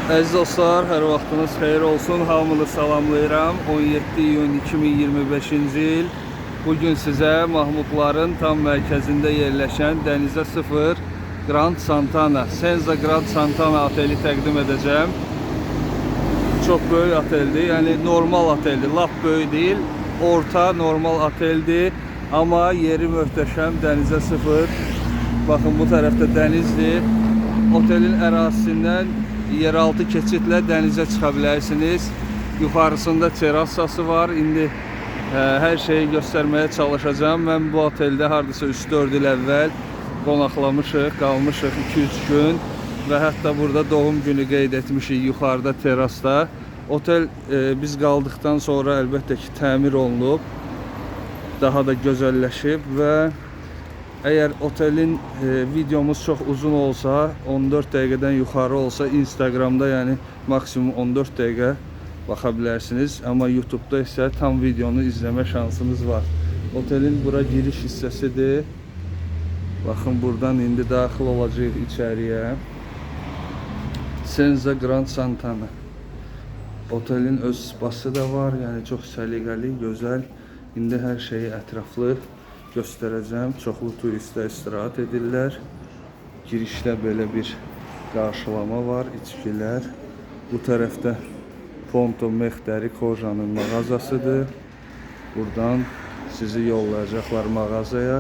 Əziz dostlar, hər vaxtınız xeyir olsun. Hamını salamlayıram. 17 iyun 2025-ci il. Bugün sizə Mahmudların tam mərkəzində yerləşən Dənizə 0 Grand Santana, Senza Grand Santana oteli təqdim edəcəm. Çox böyük oteldir. Yəni normal oteldir. Lap böyük deyil. Orta normal oteldir. Amma yeri möhtəşəm. Dənizə 0. Baxın, bu tərəfdə dənizdir. Otelin ərazisindən yeraltı keçidlə dənizə çıxa bilərsiniz. Yuxarısında terasası var. İndi hər şeyi göstərməyə çalışacağım. Mən bu oteldə hardasa 3-4 il əvvəl qonaqlamışıq, qalmışıq 2-3 gün və hətta burada doğum günü qeyd etmişik yuxarıda terasda. Otel biz qaldıqdan sonra əlbəttə ki təmir olunub, daha da gözəlləşib və eğer otelin videomuz çok uzun olsa, 14 dəqiqədən yuxarı olsa, Instagramda yani maksimum 14 dəqiqə baxa bilərsiniz. Amma YouTube'da ise tam videonu izleme şansınız var. Otelin bura giriş hissəsidir. Baxın, buradan indi daxil olacağıq içəriyə. Senza Grand Santana. Otelin öz spası da var. Yani çok səliqəli, gözəl. İndi hər şeyi ətraflı göstereceğim. Çoxlu turistlər istirahət edirlər. Girişdə belə bir qarşılama var, içkilər. Bu tərəfdə Ponto Mexdəri Kojanın mağazasıdır. Buradan sizi yollayacaqlar mağazaya.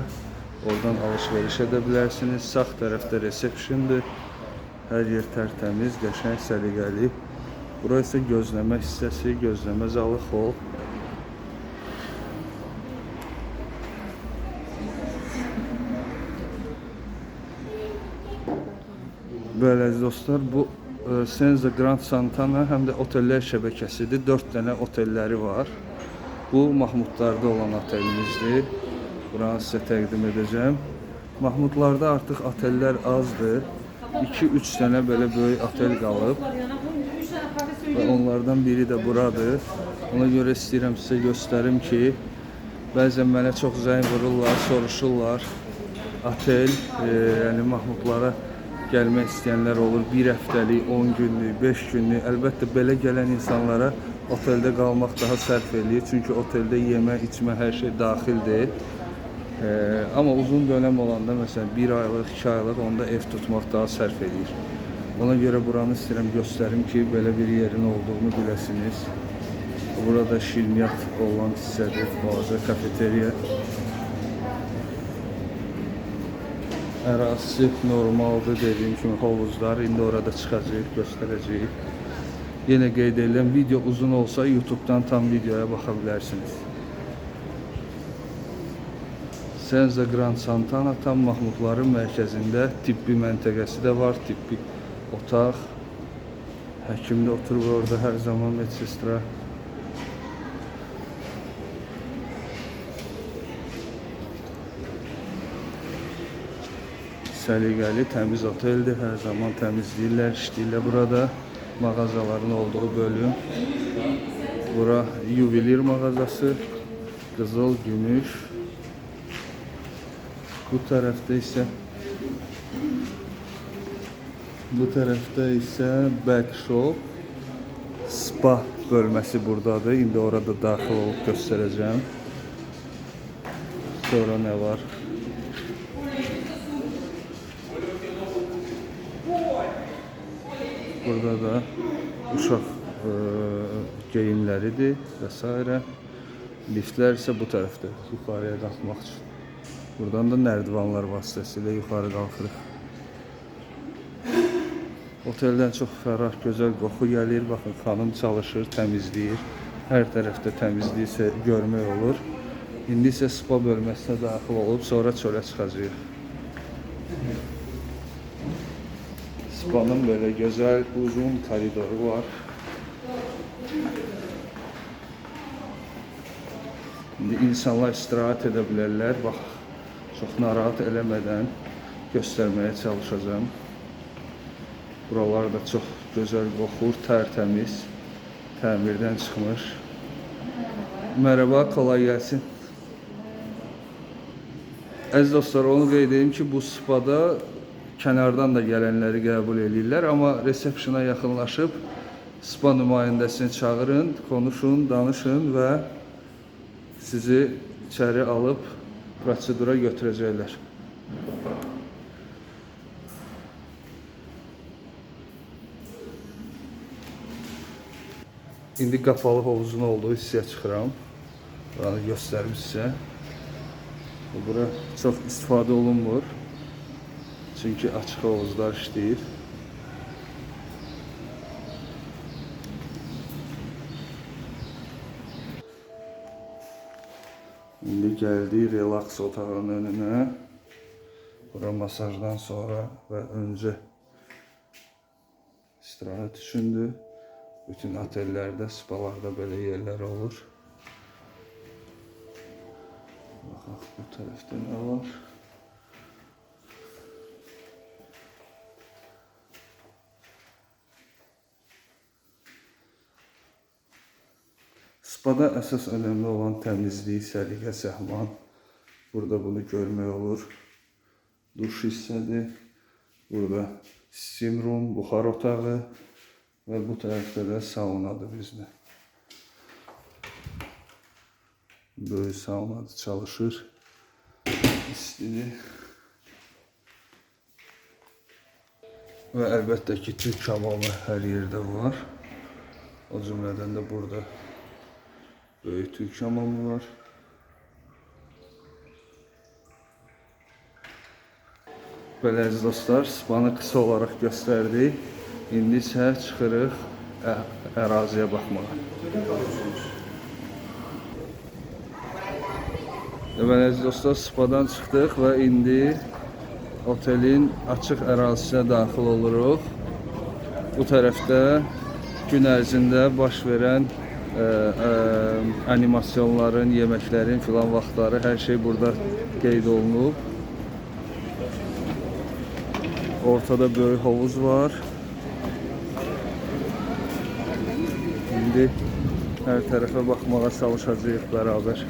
Oradan alışveriş edə bilərsiniz. Sağ tərəfdə resepsiyondur. Hər yer tərtəmiz, qəşəng, səliqəli. Burası gözləmə hissəsi, gözləmə zalı, hol. Böyle dostlar, bu Senza Grand Santana həm də otellər şəbəkəsidir. 4 dənə otelləri var. Bu Mahmudlarda olan otelimizdir. Buranı sizə təqdim edəcəm. Mahmudlarda artıq otellər azdır. 2-3 dənə belə böyük otel qalıb. Və onlardan biri də buradır. Ona görə istəyirəm sizə göstərim ki, bəzən mənə çox zəng vururlar, soruşurlar. Otel, yəni Mahmudlara gəlmək istəyənlər olur. 1 həftəlik, 10 günlük, 5 günlük. Əlbəttə belə gələn insanlara oteldə qalmaq daha sərf eləyir. Çünki oteldə yemə, içmə, hər şey daxildir. Amma uzun dönəm olanda, məsələn 1 aylıq, 2 aylıq, onda ev tutmaq daha sərf eləyir. Ona görə buranı istəyirəm göstərim ki, belə bir yerin olduğunu biləsiniz. Burada şirniyyat olan hissədir, balaca kafeteriya. Ərazisi normaldır, dediyim kimi hovuzlar. İndi orada çıxacaq, göstərəcəyik. Yenə qeyd edirəm, video uzun olsa YouTube'dan tam videoya baxa bilərsiniz. Senza Grand Santana tam Mahmudların mərkəzində. Tibbi məntəqəsi də var, tibbi otaq. Həkim də oturur orada hər zaman, medsestra. Səliqəli, təmiz oteldir. Hər zaman təmizləyirlər, işləyirlər burada. Mağazaların olduğu bölüm. Bura yuvelir mağazası. Qızıl, gümüş. Bu tərəfdə isə back shop, spa bölməsi buradadır. İndi orada daxil olub göstərəcəm. Sonra nə var? Burada da uşaq geyimləridir və s. Liftlər isə bu tərəfdə, yuxarıya qalxmaq üçün. Buradan da nərdivanlar vasitəsilə yuxarı qalxırıq. Oteldən çox fərah, gözəl qoxu gəlir. Baxın, xanım çalışır, təmizləyir. Hər tərəfdə təmizliyi isə görmək olur. İndi isə spa bölməsinə daxil olub, sonra çölə çıxacağıq. Spa'nın böyle güzel uzun koridoru var. Şimdi insanlar istirahat edə bilərlər. Bax, çox narahat eləmədən göstərməyə çalışacağım. Buralar da çox gözəl qoxur, tərtəmiz, təmirdən çıxmış. Merhaba, kolay gəlsin. Əziz dostlar, onu qeyd edeyim ki, bu spada kənardan da gələnləri qəbul edirlər, amma resepsiyona yaxınlaşıb spa nümayəndəsini çağırın, konuşun, danışın və sizi içəri alıb prosedura götürəcəklər. İndi qapalı hovuzun olduğu hissəyə çıxıram. Buranı göstərim sizə. Bura çox istifadə olunmur. Çünki açıq hovuzlar işləyir. İndi gəldik relaks otağının önünə. Bura masajdan sonra və öncə istirahət üçündür. Bütün otellərdə, spalarda belə yerlər olur. Baxaq, bu tərəfdə nə var? Spada əsas önəmli olan təmizlik, səliqə, səhman. Burada bunu görmək olur. Duş hissədir. Burada steam room, buxar otağı. Və bu tərəfdə də saunadır bizdə. Böyük saunadır, çalışır. İstidir. Və əlbəttə ki, Türk hamamı hər yerdə var. O cümlədən də burada böyük Türk hamamı var. Belə əziz dostlar, spanı qısa olaraq göstərdik. İndi isə çıxırıq əraziyə baxmağa. Deməli, əziz dostlar, spadan çıxdıq və indi otelin açıq ərazisinə daxil oluruq. Bu tərəfdə gün ərzində baş verən animasyonların, yeməklərin filan vaxtları, hər şey burada qeyd olunub. Ortada böyük hovuz var. İndi hər tərəfə baxmağa çalışacağıq bərabər.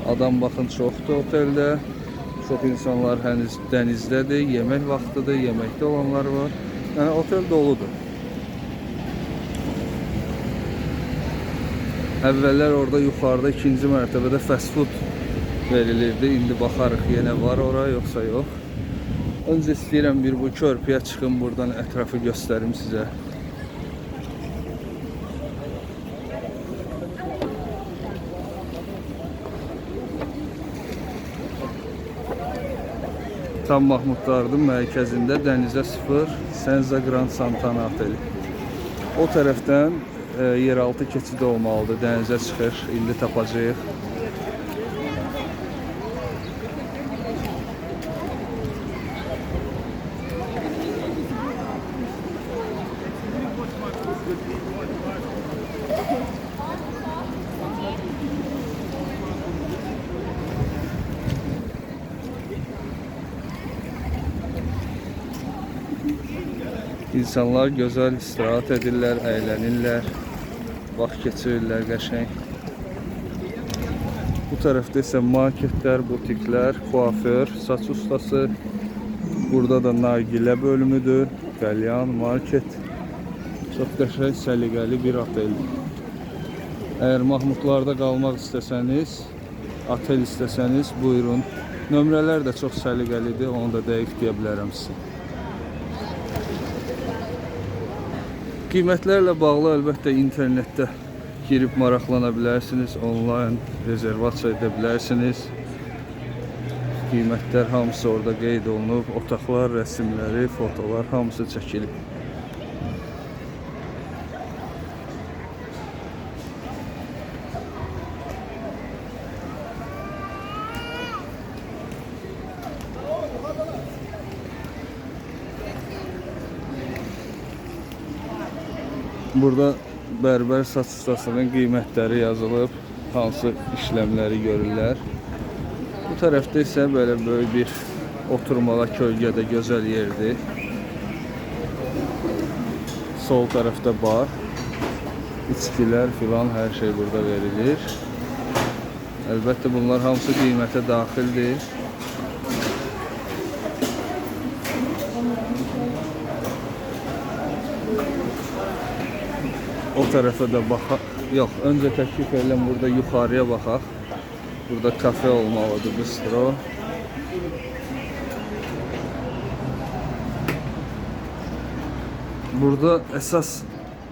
Adam baxın çoxdur oteldə. Çox insanlar henüz dənizdədir, yemək vaxtıdır, yeməkdə olanlar var. Yəni otel doludur. Əvvəllər orada yuxarıda ikinci mərtəbədə fast food verilirdi. İndi baxarıq yenə var ora yoxsa yox. Öncə istəyirəm bir bu körpüyə çıxım, buradan ətrafı göstərim sizə. Tam Mahmudlar'ın mərkəzində dənizə 0 Senza Grand Santana oteli. O tərəfdən yeraltı keçidi olmalıdır, dənizə çıxır, indi tapacağıq. İnsanlar gözəl istirahat edirlər, əylənirlər, vaxt keçirirlər qəşəng. Bu tərəfdə isə marketlər, butiklər, kuaför, saç ustası. Burada da nargilə bölümüdür, qəlyan, market. Çox qəşəng, səliqəli bir oteldir. Əgər Mahmudlarda qalmaq istəsəniz, otel istəsəniz, buyurun. Nömrələr də çox səliqəlidir, onu da dəqiq deyə bilərəm sizə. Qiymətlərlə bağlı əlbəttə internetdə girib maraqlana bilərsiniz, onlayn rezervasiya edə bilərsiniz. Qiymətlər hamısı orada qeyd olunub, otaqlar, rəsmləri, fotolar hamısı çəkilib. Burada bərbər saç ustasının qiymətləri yazılıb, hansı işləmləri görürlər. Bu tərəfdə isə belə böyük bir oturmağa kölgədə gözəl yerdir. Sol tərəfdə bar, içkilər filan hər şey burada verilir. Əlbəttə bunlar hamısı qiymətə daxildir. O tarafa da baxaq. Yox, öncə təklif edirəm burada yuxarıya baxaq. Burada kafe olmalıdır, bistro. Burada əsas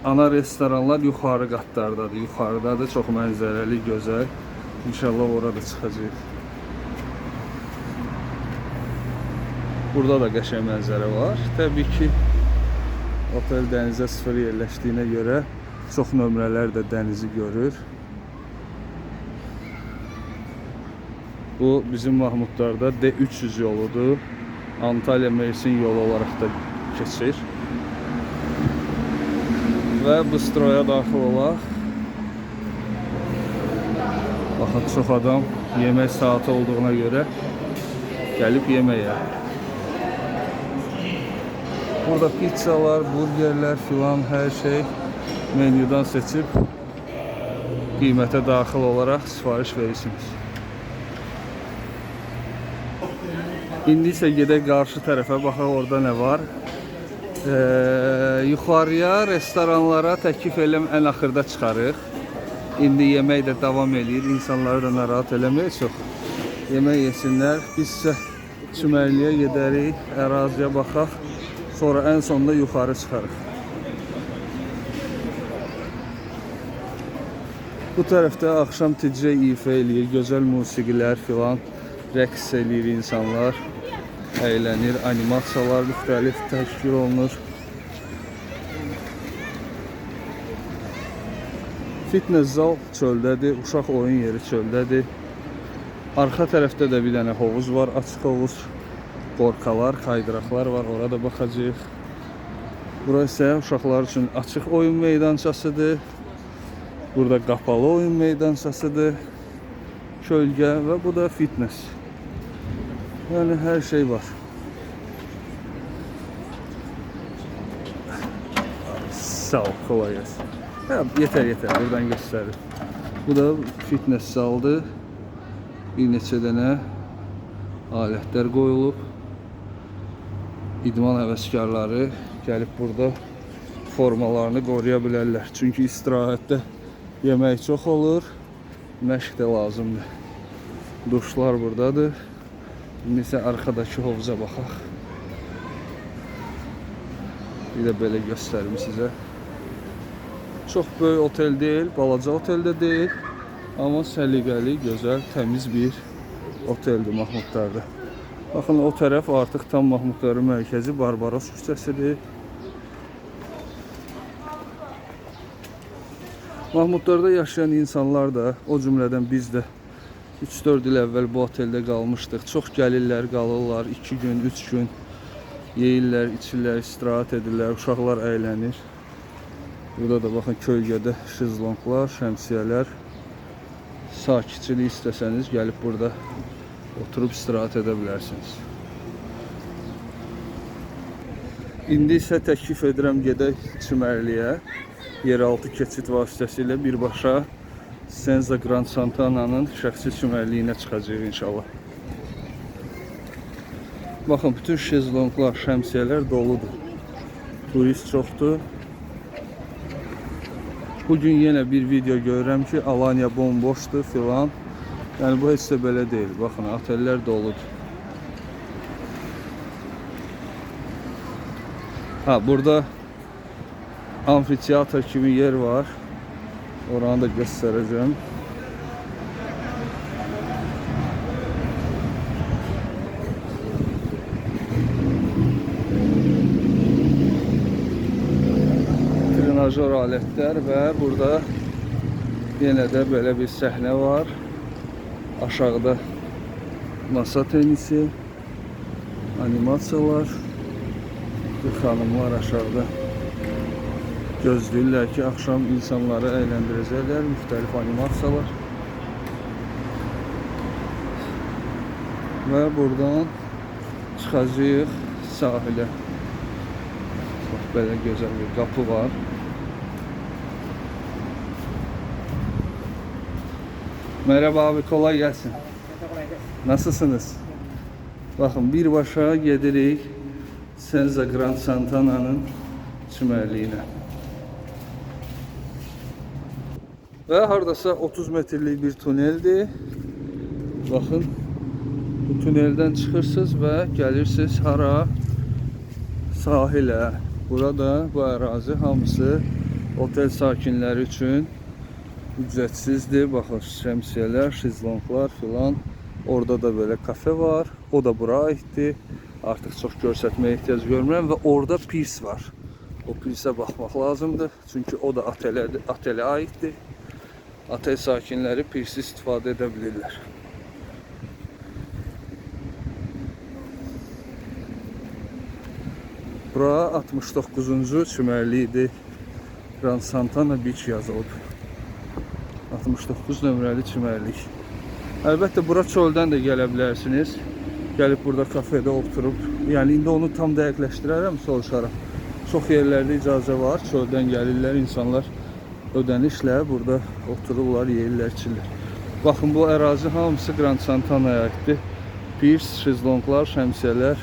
ana restoranlar yuxarı qatlardadır. Yuxarıdadır, çox mənzərəli, gözəl. İnşallah orada çıxacaq. Burada da qəşəng mənzərə var. Təbii ki, otel dənizə sıfır yerləşdiyinə görə çox nömrələr də dənizi görür. Bu bizim Mahmudlarda D300 yoludur. Antalya Mersin yolu olaraq da keçir. Və bistroya daxil olaq. Baxın, çox adam yemək saati olduğuna görə gəlib yeməyə. Burada pizzalar, burgerlər filan hər şey menyudan seçib qiymətə daxil olaraq sifariş verirsiniz. İndi isə gedək qarşı tərəfə, baxaq orada nə var. Yuxarıya restoranlara təklif eləm ən axırda çıxarıq. İndi yemək də davam edir, insanları da narahat eləmək çox. Yemək yesinlər, biz isə çimərliyə gedərik, əraziyə baxaq. Sonra ən sonunda yuxarı çıxarıq. Bu tərəfdə axşam DJ ifa eləyir, gözəl musiqilər filan, rəqs eləyir insanlar, əylənir, animasiyalar müxtəlif təşkil olunur. Fitness zal çöldədir, uşaq oyun yeri çöldədir. Arxa tərəfdə də bir dənə hovuz var, açıq hovuz. Qorkalar, kaydıraqlar var, orada baxacağıq. Burası isə uşaqlar üçün açıq oyun meydançasıdır. Burada qapalı oyun meydançasıdır. Kölgə və bu da fitness. Yəni hər şey var. Sağ ol, kolay gəlsin. Yetər, buradan göstərir. Bu da fitness zaldır. Bir neçə dənə alətlər qoyulub. İdman həvəskarları gəlib burada formalarını qoruya bilərlər. Çünki istirahətdə yemək çox olur, məşq də lazımdır. Duşlar buradadır. İndi isə arxadakı hovuza baxaq. Bir də belə göstərim sizə. Çox böyük otel deyil, balaca otel də deyil. Amma səliqəli, gözəl, təmiz bir oteldir Mahmudlarda. Baxın, o tərəf artıq tam Mahmudların mərkəzi Barbaros küçəsidir. Mahmudlarda yaşayan insanlar da, o cümlədən biz də 3-4 il əvvəl bu oteldə qalmışdıq. Çox gəlirlər, qalırlar, 2 gün, 3 gün yeyirlər, içirlər, istirahət edirlər, uşaqlar əylənir. Burada da baxın, kölgədə şezlonglar, şəmsiyələr. Sakitçilik istəsəniz gəlib burada oturub istirahət edə bilərsiniz. İndi isə təklif edirəm gedək çimərliyə. Yeraltı keçid vasitəsilə birbaşa Senza Grand Santana'nın şəxsi çimərliyinə çıxacaq inşallah. Baxın, bütün şezlonglar, şəmsiyələr doludur. Turist çoxdur. Bugün yenə bir video görürəm ki, Alanya bomboşdur filan. Yəni bu heç də belə deyil. Baxın, otellər doludur. Burada amfiteatr kimi yer var. Oranı da göstərəcəm. Trenajör alətlər və burada yenə də belə bir səhnə var. Aşağıda masa tenisi, animasiyalar. Xanımlar aşağıda gözləyirlər ki, axşam insanları əyləndirəcəklər, müxtəlif animasiyalar. Və buradan çıxacağıq sahilə. Bax, belə gözəl bir qapı var. Merhaba abi, kolay gelsin. Nasılsınız? Bakın, birbaşa gedirik Senza Grand Santana'nın çimərliyinə. Və hardasa 30 metrlik bir tuneldir. Baxın, bu tuneldən çıxırsınız və gəlirsiniz hara? Sahilə. Burada bu ərazi hamısı otel sakinləri üçün ücretsizdir. Baxın, şəmsiyələr, şezlonglar filan. Orada da böyle kafe var. O da bura aittir. Artıq çox göstərməyə ehtiyac görmürəm və orada pirs var. O pirsə baxmaq lazımdır. Çünki o da otelə aittir. Otel sakinləri pirsi istifadə edə bilirlər. Bura 69-cu çimərliyidir. Grand Santana Beach yazılıb. 69 nömrəli çimərlik. Əlbəttə bura çöldən də gələ bilərsiniz. Gəlib burada kafedə oturub, yəni indi onu tam dəqiqləşdirərəm, soruşaram. Çox yerlərdə icazə var, çöldən gəlirlər insanlar ödənişlə burada otururlar, yeyirlər, içirlər. Baxın, bu ərazi hamısı Grand Santana'ya aiddir. Pirs, şezlonglar, şəmsiyələr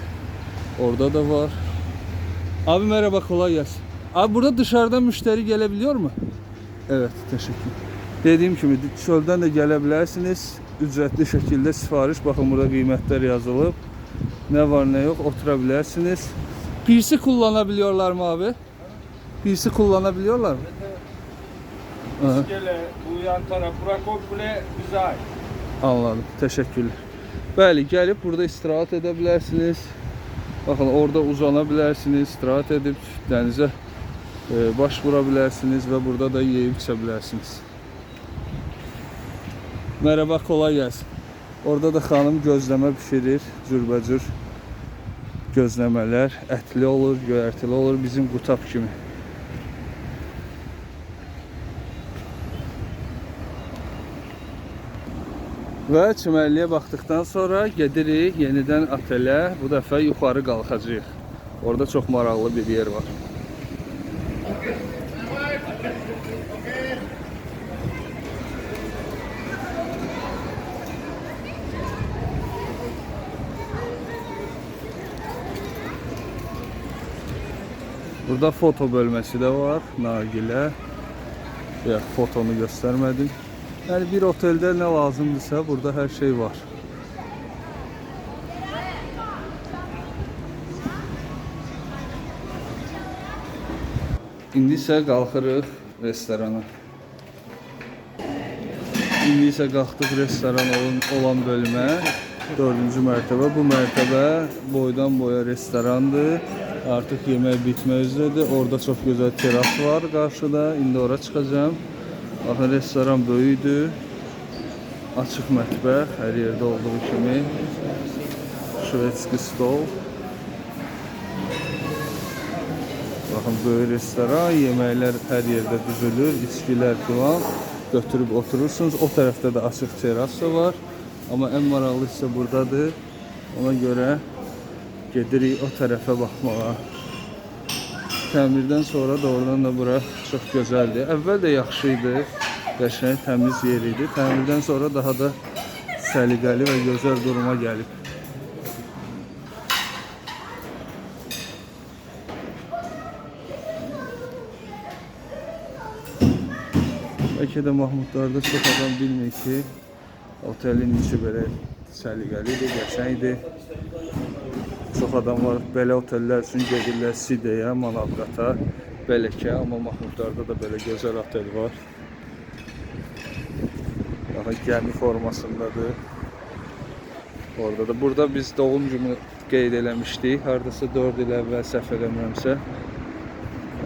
orada da var. Abi merhaba, kolay gelsin. Abi burada dışarıdan müşteri gelebiliyor mu? Evet, teşekkür. Dediğim gibi çöldən də gələ bilərsiniz. Ücretli şekilde sipariş. Bakın burada qiymətlər yazılıb. Ne var ne yok, otura bilərsiniz. Pirsi kullanabiliyorlar mı abi? Pirsi kullanabiliyorlar mı? İskele, bu yan taraf, bura komple bize ait. Anladım. Teşekkürler. Bəli, gəlib burada istirahat edə bilərsiniz. Bakın orada uzana bilərsiniz, istirahat edib dənizə baş vura bilərsiniz və burada da yeyib içə bilərsiniz. Merhaba, kolay gelsin. Orada da xanım gözləmə pişirir, cürbəcür gözləmələr, ətli olur, göyərtili olur, bizim qutab kimi. Və çimərliyə baxdıqdan sonra gedirik yenidən otelə. Bu dəfə yuxarı qalxacağıq. Orada çox maraqlı bir yer var. Burada foto bölməsi də var, nargilə. Fotonu göstərmədim. Yəni bir oteldə nə lazımdırsa burada hər şey var. İndi isə qalxırıq restorana. İndi isə qalxdıq restoran olan bölmə. 4-cü mərtəbə. Bu mərtəbə boydan boya restorandır. Artıq yemək bitmək üzrədir. Orada çox gözəl teras var qarşıda. İndi ora çıxacağım. Baxın, restoran böyükdür. Açıq mətbəx, hər yerdə olduğu kimi. Şvedski stol. Baxın, böyük restoran, yeməklər hər yerdə düzülür, içkilər filan. Götürüb oturursunuz. O tərəfdə də açıq teras var. Amma ən maraqlı isə buradadır. Ona görə gedirik o tərəfə baxmağa. Təmirdən sonra doğrudan da bura çox gözəldir. Əvvəl də yaxşı idi, qəşəng, təmiz yer idi. Təmirdən sonra daha da səliqəli və gözəl duruma gəlib. Bəlkə də Mahmudlarda çox adam bilmir ki, otelin içi belə səliqəlidir, qəşəngdir. Çox adam var, belə otellər üçün gedirlər Sidəyə, Manavqata, Bələkə, amma Mahmudlarda da belə gözəl otel var. Baxın, gəmi formasındadır. Orada da. Burada biz doğum günü qeyd eləmişdik. Hardasa 4 il əvvəl səhv eləmirəmsə.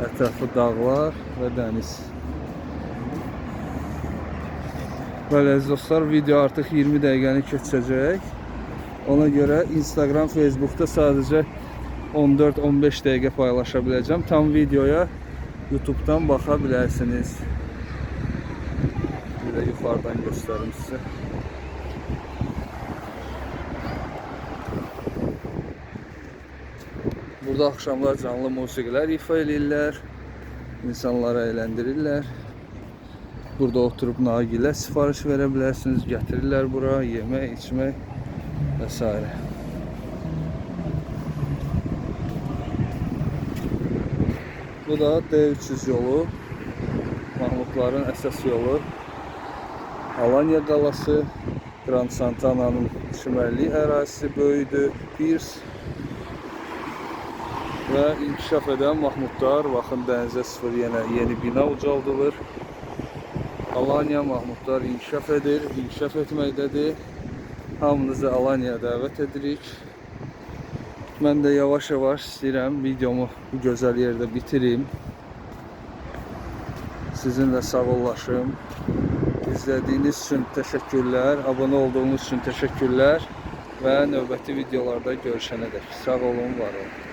Ətrafı dağlar və dəniz. Bəli, əziz dostlar, video artıq 20 dəqiqəni keçəcək. Ona görə Instagram, Facebook'ta sadəcə 14-15 dəqiqə paylaşa biləcəm. Tam videoya YouTube'dan baxa bilərsiniz. Bir də yuxarıdan göstərim sizə. Burada axşamlar canlı musiqilər ifa edirlər. İnsanları əyləndirirlər. Burada oturub nagilə sifariş verə bilərsiniz. Gətirirlər bura, yemək, içmək vesaire. Bu da D300 yolu. Mahmudların əsas yolu. Alanya qalası, Grand Santana'nın şimallik ərazisi böyüdür. Pirs və inkişaf edən Mahmudlar. Baxın, dənizə sıfır yenə yeni bina ucaldılır. Alanya, Mahmudlar inkişaf edir, inkişaf etməkdədir. Hamınızı Alanya'ya dəvət edirik. Mən də yavaş-yavaş istəyirəm videomu bu gözəl yerdə bitireyim. Sizinlə sağollaşım. İzlədiyiniz üçün təşəkkürlər, abunə olduğunuz üçün təşəkkürlər və növbəti videolarda görüşənədək. Sağ olun, var olun.